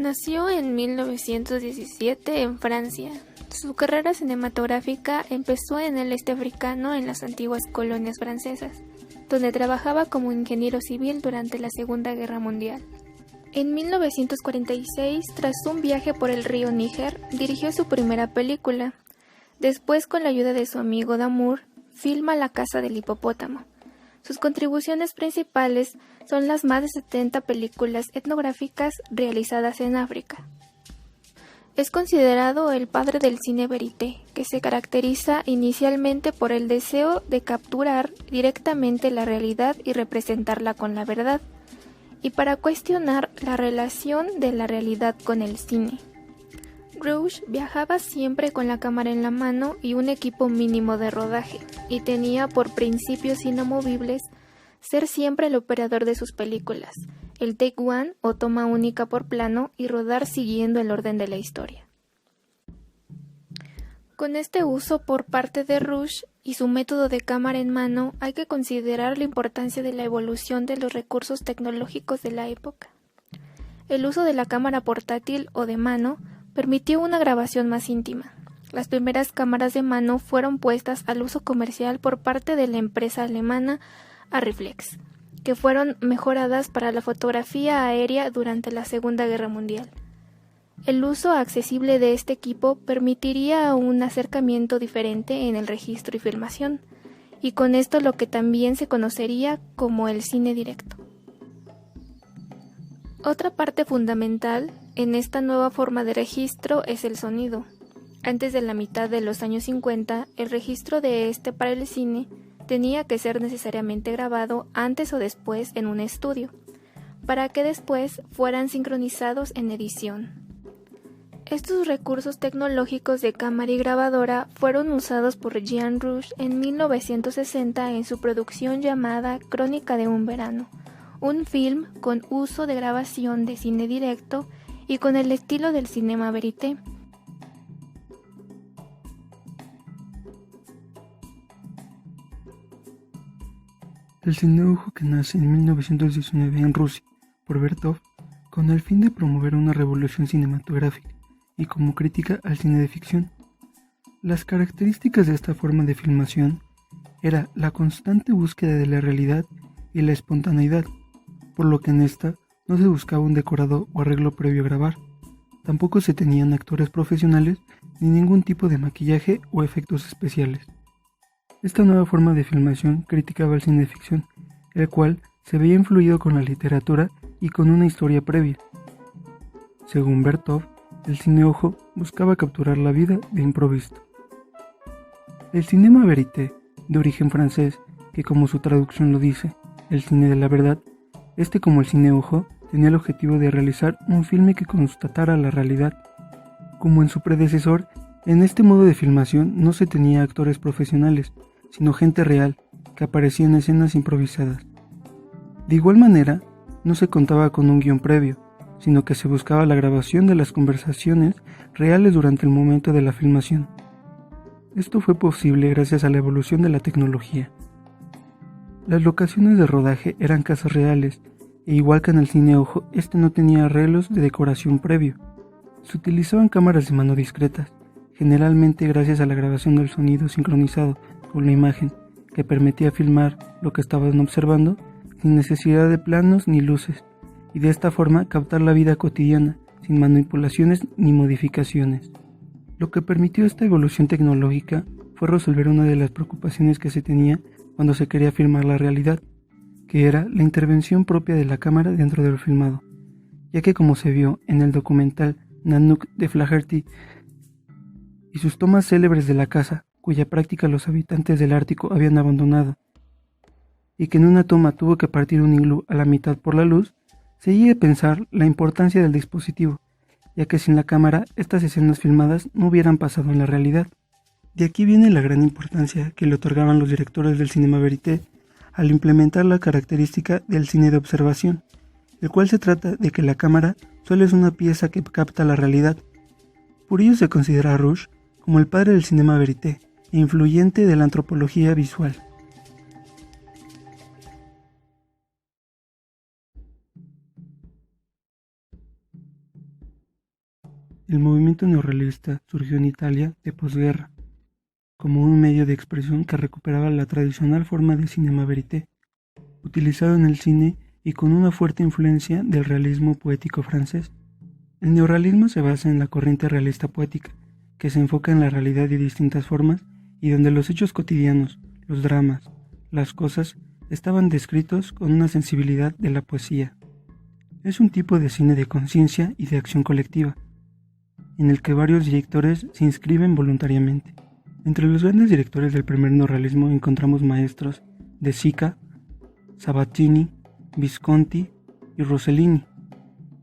Nació en 1917 en Francia. Su carrera cinematográfica empezó en el este africano en las antiguas colonias francesas, donde trabajaba como ingeniero civil durante la Segunda Guerra Mundial. En 1946, tras un viaje por el río Níger, dirigió su primera película. Después, con la ayuda de su amigo Damour, filma La Casa del Hipopótamo. Sus contribuciones principales son las más de 70 películas etnográficas realizadas en África. Es considerado el padre del cine verité, que se caracteriza inicialmente por el deseo de capturar directamente la realidad y representarla con la verdad, y para cuestionar la relación de la realidad con el cine. Rouge viajaba siempre con la cámara en la mano y un equipo mínimo de rodaje, y tenía por principios inamovibles ser siempre el operador de sus películas, el take one o toma única por plano y rodar siguiendo el orden de la historia. Con este uso por parte de Rouge y su método de cámara en mano, hay que considerar la importancia de la evolución de los recursos tecnológicos de la época. El uso de la cámara portátil o de mano permitió una grabación más íntima. Las primeras cámaras de mano fueron puestas al uso comercial por parte de la empresa alemana Arriflex, que fueron mejoradas para la fotografía aérea durante la Segunda Guerra Mundial. El uso accesible de este equipo permitiría un acercamiento diferente en el registro y filmación, y con esto lo que también se conocería como el cine directo. Otra parte fundamental en esta nueva forma de registro es el sonido. Antes de la mitad de los años 50, el registro de este para el cine tenía que ser necesariamente grabado antes o después en un estudio, para que después fueran sincronizados en edición. Estos recursos tecnológicos de cámara y grabadora fueron usados por Jean Rouge en 1960 en su producción llamada Crónica de un verano, un film con uso de grabación de cine directo y con el estilo del cinema verité. El cineojo, que nace en 1919 en Rusia por Bertov, con el fin de promover una revolución cinematográfica y como crítica al cine de ficción. Las características de esta forma de filmación era la constante búsqueda de la realidad y la espontaneidad, por lo que en esta no se buscaba un decorado o arreglo previo a grabar. Tampoco se tenían actores profesionales ni ningún tipo de maquillaje o efectos especiales. Esta nueva forma de filmación criticaba el cine de ficción, el cual se veía influido con la literatura y con una historia previa. Según Bertov, el cineojo buscaba capturar la vida de improviso. El cinema verité, de origen francés, que como su traducción lo dice, el cine de la verdad, como el cineojo, tenía el objetivo de realizar un filme que constatara la realidad. Como en su predecesor, en este modo de filmación no se tenía actores profesionales, sino gente real, que aparecía en escenas improvisadas. De igual manera, no se contaba con un guión previo, sino que se buscaba la grabación de las conversaciones reales durante el momento de la filmación. Esto fue posible gracias a la evolución de la tecnología. Las locaciones de rodaje eran casas reales, e igual que en el cineojo, no tenía arreglos de decoración previo. Se utilizaban cámaras de mano discretas, generalmente gracias a la grabación del sonido sincronizado con la imagen, que permitía filmar lo que estaban observando sin necesidad de planos ni luces, y de esta forma captar la vida cotidiana, sin manipulaciones ni modificaciones. Lo que permitió esta evolución tecnológica fue resolver una de las preocupaciones que se tenía cuando se quería filmar la realidad, que era la intervención propia de la cámara dentro del filmado, ya que como se vio en el documental Nanook de Flaherty y sus tomas célebres de la casa, cuya práctica los habitantes del Ártico habían abandonado, y que en una toma tuvo que partir un iglú a la mitad por la luz, se llega a pensar la importancia del dispositivo, ya que sin la cámara estas escenas filmadas no hubieran pasado en la realidad. De aquí viene la gran importancia que le otorgaban los directores del cinema verité al implementar la característica del cine de observación, el cual se trata de que la cámara solo es una pieza que capta la realidad. Por ello se considera a Rouge como el padre del cinema verité e influyente de la antropología visual. el movimiento neorrealista surgió en Italia de posguerra, como un medio de expresión que recuperaba la tradicional forma de cinema verité, utilizado en el cine y con una fuerte influencia del realismo poético francés. El neorrealismo se basa en la corriente realista poética, que se enfoca en la realidad de distintas formas y donde los hechos cotidianos, los dramas, las cosas, estaban descritos con una sensibilidad de la poesía. Es un tipo de cine de conciencia y de acción colectiva, en el que varios directores se inscriben voluntariamente. Entre los grandes directores del primer neorrealismo encontramos maestros de Sica, Sabatini, Visconti y Rossellini.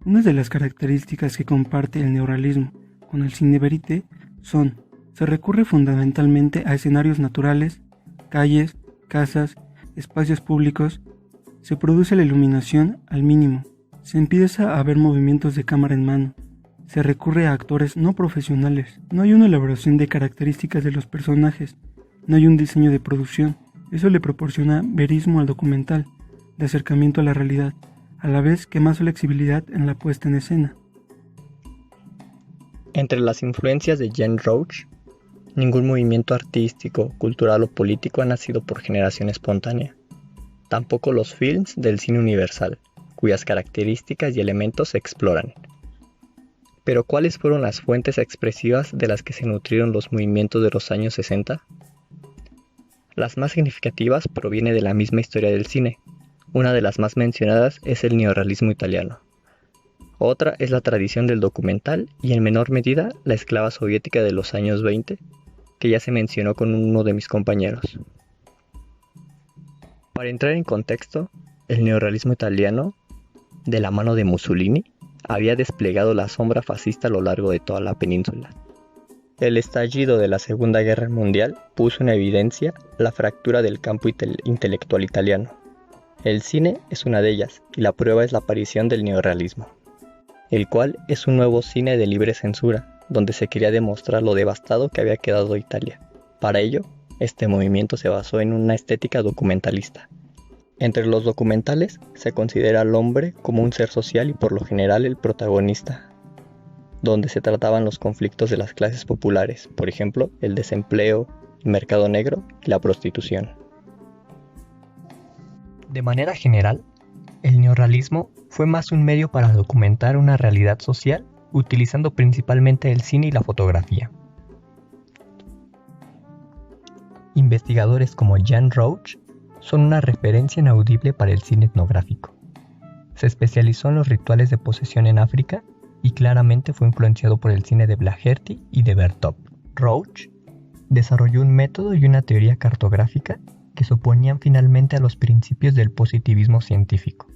Una de las características que comparte el neorrealismo con el cine verité se recurre fundamentalmente a escenarios naturales, calles, casas, espacios públicos, se produce la iluminación al mínimo, se empieza a ver movimientos de cámara en mano, se recurre a actores no profesionales, no hay una elaboración de características de los personajes, no hay un diseño de producción, eso le proporciona verismo al documental, de acercamiento a la realidad, a la vez que más flexibilidad en la puesta en escena. Entre las influencias de Jean Rouch, ningún movimiento artístico, cultural o político ha nacido por generación espontánea. Tampoco los films del cine universal, cuyas características y elementos se exploran. Pero ¿cuáles fueron las fuentes expresivas de las que se nutrieron los movimientos de los años 60? Las más significativas provienen de la misma historia del cine. Una de las más mencionadas es el neorrealismo italiano. Otra es la tradición del documental y en menor medida la esclava soviética de los años 20, que ya se mencionó con uno de mis compañeros. Para entrar en contexto, el neorrealismo italiano, de la mano de Mussolini, había desplegado la sombra fascista a lo largo de toda la península. El estallido de la Segunda Guerra Mundial puso en evidencia la fractura del campo intelectual italiano. El cine es una de ellas, y la prueba es la aparición del neorrealismo, el cual es un nuevo cine de libre censura, donde se quería demostrar lo devastado que había quedado Italia. Para ello, este movimiento se basó en una estética documentalista. Entre los documentales se considera al hombre como un ser social y por lo general el protagonista, donde se trataban los conflictos de las clases populares, por ejemplo, el desempleo, el mercado negro y la prostitución. De manera general, el neorrealismo fue más un medio para documentar una realidad social, utilizando principalmente el cine y la fotografía. Investigadores como Jean Rouch son una referencia inaudible para el cine etnográfico. Se especializó en los rituales de posesión en África y claramente fue influenciado por el cine de Blaherty y de Bertov. Rouch desarrolló un método y una teoría cartográfica que se oponían finalmente a los principios del positivismo científico,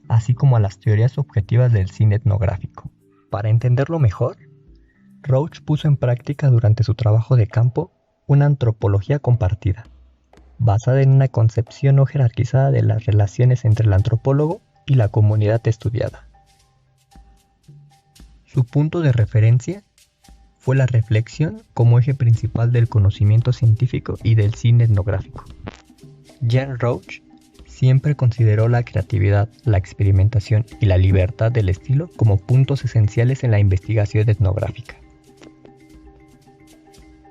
así como a las teorías objetivas del cine etnográfico. Para entenderlo mejor, Rouch puso en práctica durante su trabajo de campo una antropología compartida, basada en una concepción no jerarquizada de las relaciones entre el antropólogo y la comunidad estudiada. Su punto de referencia fue la reflexión como eje principal del conocimiento científico y del cine etnográfico. Jean Rouch siempre consideró la creatividad, la experimentación y la libertad del estilo como puntos esenciales en la investigación etnográfica.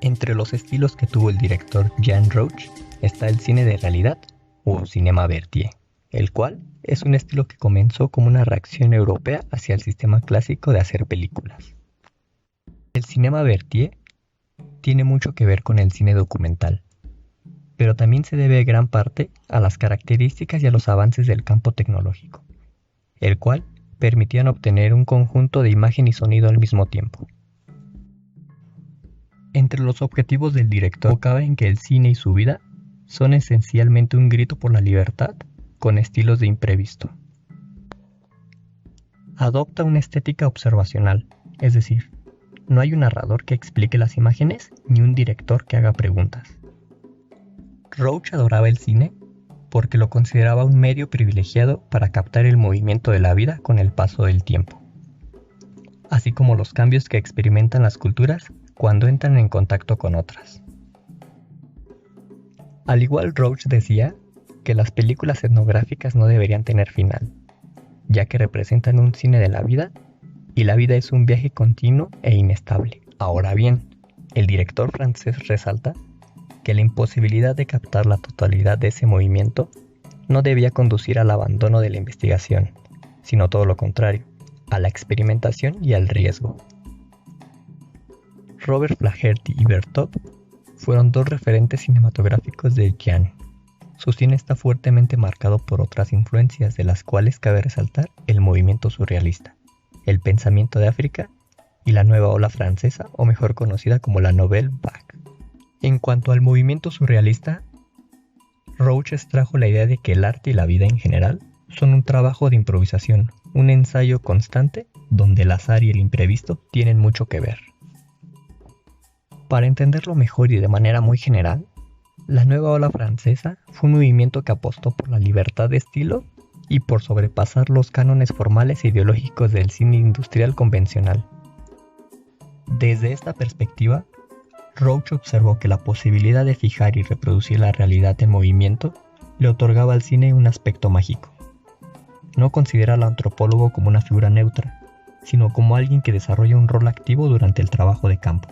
Entre los estilos que tuvo el director Jean Rouch está el cine de realidad o cinema vertier, el cual es un estilo que comenzó como una reacción europea hacia el sistema clásico de hacer películas. El cinema vertier tiene mucho que ver con el cine documental, pero también se debe gran parte a las características y a los avances del campo tecnológico, el cual permitían obtener un conjunto de imagen y sonido al mismo tiempo. Entre los objetivos del director cabe en que el cine y su vida son esencialmente un grito por la libertad con estilos de imprevisto. Adopta una estética observacional, es decir, no hay un narrador que explique las imágenes ni un director que haga preguntas. Rouch adoraba el cine porque lo consideraba un medio privilegiado para captar el movimiento de la vida con el paso del tiempo, así como los cambios que experimentan las culturas cuando entran en contacto con otras. Al igual, Rouch decía que las películas etnográficas no deberían tener final, ya que representan un cine de la vida y la vida es un viaje continuo e inestable. Ahora bien, el director francés resalta que la imposibilidad de captar la totalidad de ese movimiento no debía conducir al abandono de la investigación, sino todo lo contrario, a la experimentación y al riesgo. Robert Flaherty y Bertov fueron dos referentes cinematográficos de Jean. Su cine está fuertemente marcado por otras influencias, de las cuales cabe resaltar el movimiento surrealista, el pensamiento de África y la nueva ola francesa, o mejor conocida como la Nouvelle Vague. En cuanto al movimiento surrealista, Roach extrajo la idea de que el arte y la vida en general son un trabajo de improvisación, un ensayo constante donde el azar y el imprevisto tienen mucho que ver. Para entenderlo mejor y de manera muy general, la nueva ola francesa fue un movimiento que apostó por la libertad de estilo y por sobrepasar los cánones formales e ideológicos del cine industrial convencional. Desde esta perspectiva, Roach observó que la posibilidad de fijar y reproducir la realidad en movimiento le otorgaba al cine un aspecto mágico. No considera al antropólogo como una figura neutra, sino como alguien que desarrolla un rol activo durante el trabajo de campo.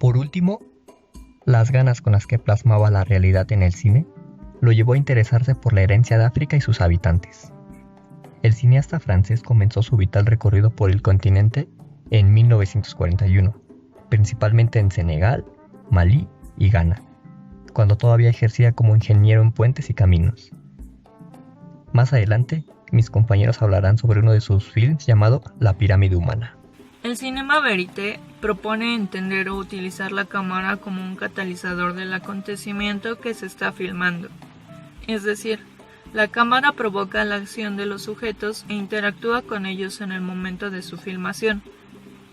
Por último, las ganas con las que plasmaba la realidad en el cine lo llevó a interesarse por la herencia de África y sus habitantes. El cineasta francés comenzó su vital recorrido por el continente en 1941, principalmente en Senegal, Malí y Ghana, cuando todavía ejercía como ingeniero en puentes y caminos. Más adelante, mis compañeros hablarán sobre uno de sus films llamado La pirámide humana. El cinema verité propone entender o utilizar la cámara como un catalizador del acontecimiento que se está filmando. Es decir, la cámara provoca la acción de los sujetos e interactúa con ellos en el momento de su filmación.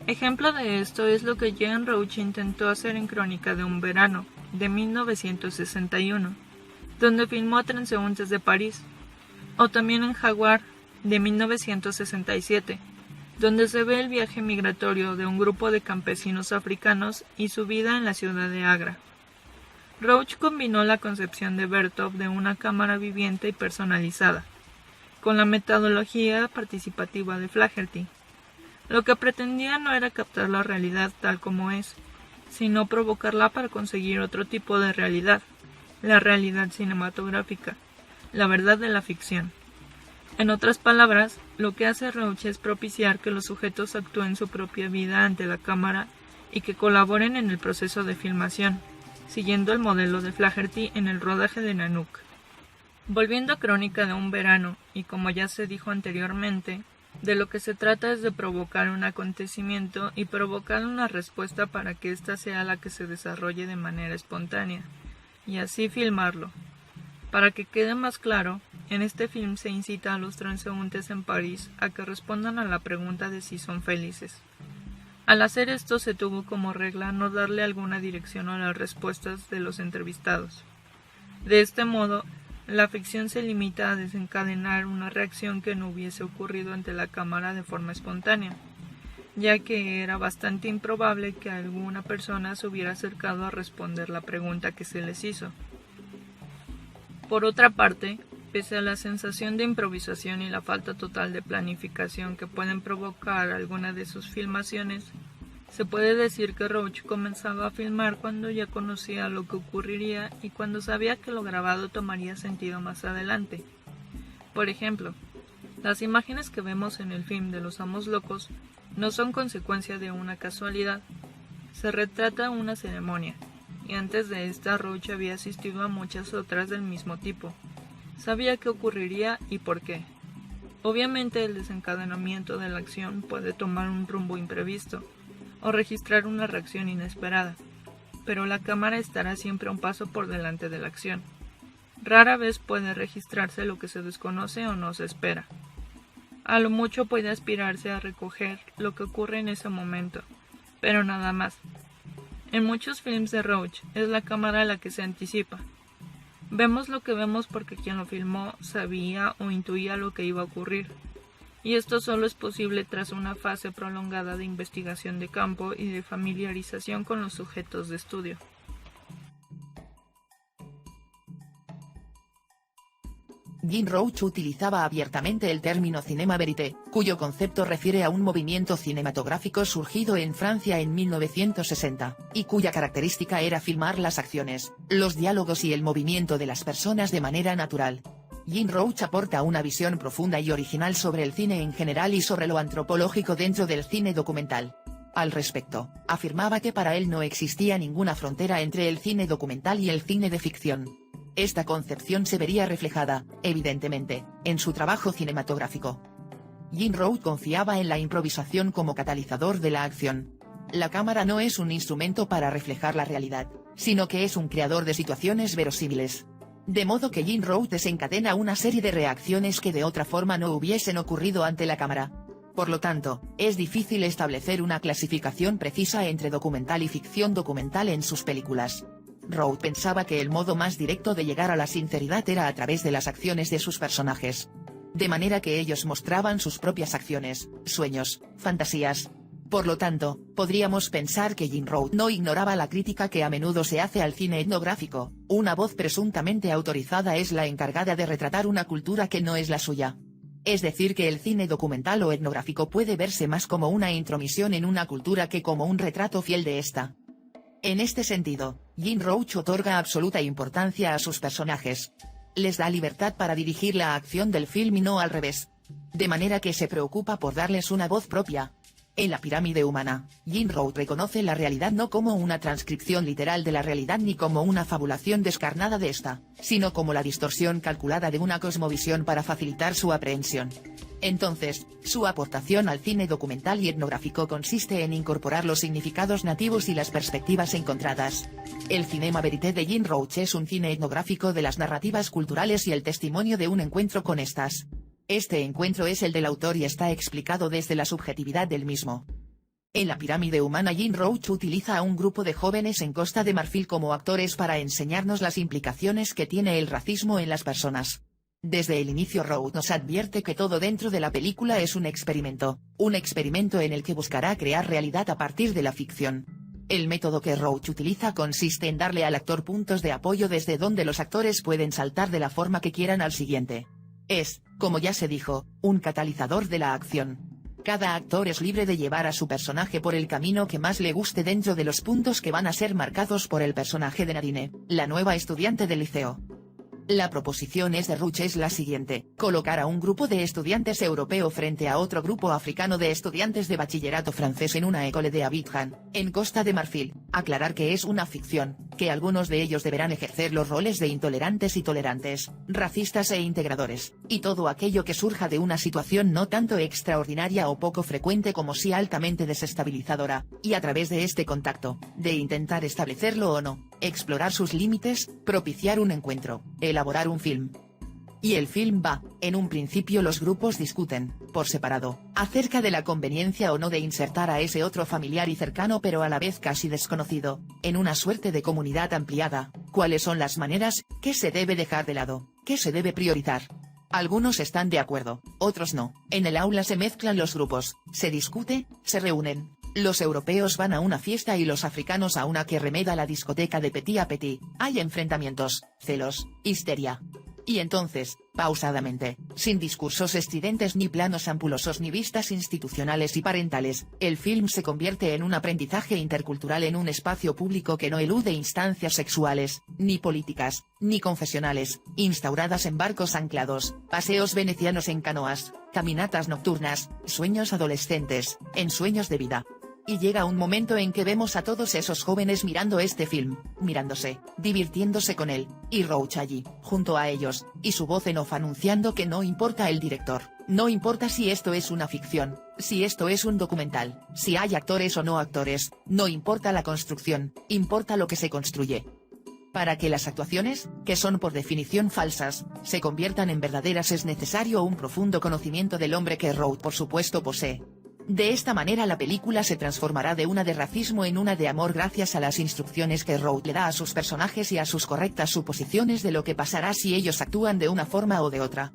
Ejemplo de esto es lo que Jean Roach intentó hacer en Crónica de un verano, de 1961, donde filmó Transeúntes de París, o también en Jaguar, de 1967, donde se ve el viaje migratorio de un grupo de campesinos africanos y su vida en la ciudad de Agra. Roach combinó la concepción de Bertov de una cámara viviente y personalizada, con la metodología participativa de Flaherty. Lo que pretendía no era captar la realidad tal como es, sino provocarla para conseguir otro tipo de realidad, la realidad cinematográfica, la verdad de la ficción. En otras palabras, lo que hace Roach es propiciar que los sujetos actúen su propia vida ante la cámara y que colaboren en el proceso de filmación, siguiendo el modelo de Flaherty en el rodaje de Nanook. Volviendo a Crónica de un verano, y como ya se dijo anteriormente, de lo que se trata es de provocar un acontecimiento y provocar una respuesta para que ésta sea la que se desarrolle de manera espontánea, y así filmarlo. Para que quede más claro, en este film se incita a los transeúntes en París a que respondan a la pregunta de si son felices. Al hacer esto se tuvo como regla no darle alguna dirección a las respuestas de los entrevistados. De este modo, la ficción se limita a desencadenar una reacción que no hubiese ocurrido ante la cámara de forma espontánea, ya que era bastante improbable que alguna persona se hubiera acercado a responder la pregunta que se les hizo. Por otra parte, pese a la sensación de improvisación y la falta total de planificación que pueden provocar algunas de sus filmaciones, se puede decir que Roach comenzaba a filmar cuando ya conocía lo que ocurriría y cuando sabía que lo grabado tomaría sentido más adelante. Por ejemplo, las imágenes que vemos en el film de Los Amos Locos no son consecuencia de una casualidad. Se retrata una ceremonia, y antes de esta Roach había asistido a muchas otras del mismo tipo. Sabía qué ocurriría y por qué. Obviamente el desencadenamiento de la acción puede tomar un rumbo imprevisto o registrar una reacción inesperada, pero la cámara estará siempre un paso por delante de la acción. Rara vez puede registrarse lo que se desconoce o no se espera. A lo mucho puede aspirarse a recoger lo que ocurre en ese momento, pero nada más. En muchos films de Roach es la cámara la que se anticipa. Vemos lo que vemos porque quien lo filmó sabía o intuía lo que iba a ocurrir, y esto solo es posible tras una fase prolongada de investigación de campo y de familiarización con los sujetos de estudio. Jean Roach utilizaba abiertamente el término cinéma verité, cuyo concepto refiere a un movimiento cinematográfico surgido en Francia en 1960, y cuya característica era filmar las acciones, los diálogos y el movimiento de las personas de manera natural. Jean Roach aporta una visión profunda y original sobre el cine en general y sobre lo antropológico dentro del cine documental. Al respecto, afirmaba que para él no existía ninguna frontera entre el cine documental y el cine de ficción. Esta concepción se vería reflejada, evidentemente, en su trabajo cinematográfico. Jean Roach confiaba en la improvisación como catalizador de la acción. La cámara no es un instrumento para reflejar la realidad, sino que es un creador de situaciones verosímiles. De modo que Jean Roach desencadena una serie de reacciones que de otra forma no hubiesen ocurrido ante la cámara. Por lo tanto, es difícil establecer una clasificación precisa entre documental y ficción documental en sus películas. Roach pensaba que el modo más directo de llegar a la sinceridad era a través de las acciones de sus personajes. De manera que ellos mostraban sus propias acciones, sueños, fantasías. Por lo tanto, podríamos pensar que Jean Roach no ignoraba la crítica que a menudo se hace al cine etnográfico. Una voz presuntamente autorizada es la encargada de retratar una cultura que no es la suya. Es decir, que el cine documental o etnográfico puede verse más como una intromisión en una cultura que como un retrato fiel de esta. En este sentido, Jean Roach otorga absoluta importancia a sus personajes. Les da libertad para dirigir la acción del film y no al revés. De manera que se preocupa por darles una voz propia. En la pirámide humana, Jean Roach reconoce la realidad no como una transcripción literal de la realidad ni como una fabulación descarnada de esta, sino como la distorsión calculada de una cosmovisión para facilitar su aprehensión. Entonces, su aportación al cine documental y etnográfico consiste en incorporar los significados nativos y las perspectivas encontradas. El cinema verité de Jean Roach es un cine etnográfico de las narrativas culturales y el testimonio de un encuentro con estas. Este encuentro es el del autor y está explicado desde la subjetividad del mismo. En la pirámide humana, Jean Roach utiliza a un grupo de jóvenes en Costa de Marfil como actores para enseñarnos las implicaciones que tiene el racismo en las personas. Desde el inicio Roach nos advierte que todo dentro de la película es un experimento en el que buscará crear realidad a partir de la ficción. El método que Roach utiliza consiste en darle al actor puntos de apoyo desde donde los actores pueden saltar de la forma que quieran al siguiente. Es, como ya se dijo, un catalizador de la acción. Cada actor es libre de llevar a su personaje por el camino que más le guste dentro de los puntos que van a ser marcados por el personaje de Nadine, la nueva estudiante del liceo. La proposición de Roach es la siguiente: colocar a un grupo de estudiantes europeo frente a otro grupo africano de estudiantes de bachillerato francés en una école de Abidjan, en Costa de Marfil, aclarar que es una ficción, que algunos de ellos deberán ejercer los roles de intolerantes y tolerantes, racistas e integradores, y todo aquello que surja de una situación no tanto extraordinaria o poco frecuente como sí altamente desestabilizadora, y a través de este contacto, de intentar establecerlo o no, explorar sus límites, propiciar un encuentro, elaborar un film. Y el film va, en un principio los grupos discuten, por separado, acerca de la conveniencia o no de insertar a ese otro familiar y cercano pero a la vez casi desconocido, en una suerte de comunidad ampliada, cuáles son las maneras, qué se debe dejar de lado, qué se debe priorizar. Algunos están de acuerdo, otros no. En el aula se mezclan los grupos, se discute, se reúnen. Los europeos van a una fiesta y los africanos a una que remeda la discoteca de Petit a Petit. Hay enfrentamientos, celos, histeria. Y entonces, pausadamente, sin discursos estridentes ni planos ampulosos ni vistas institucionales y parentales, el film se convierte en un aprendizaje intercultural en un espacio público que no elude instancias sexuales, ni políticas, ni confesionales, instauradas en barcos anclados, paseos venecianos en canoas, caminatas nocturnas, sueños adolescentes, ensueños de vida. Y llega un momento en que vemos a todos esos jóvenes mirando este film, mirándose, divirtiéndose con él, y Roach allí, junto a ellos, y su voz en off anunciando que no importa el director, no importa si esto es una ficción, si esto es un documental, si hay actores o no actores, no importa la construcción, importa lo que se construye. Para que las actuaciones, que son por definición falsas, se conviertan en verdaderas es necesario un profundo conocimiento del hombre que Roach por supuesto posee. De esta manera la película se transformará de una de racismo en una de amor gracias a las instrucciones que Roach le da a sus personajes y a sus correctas suposiciones de lo que pasará si ellos actúan de una forma o de otra.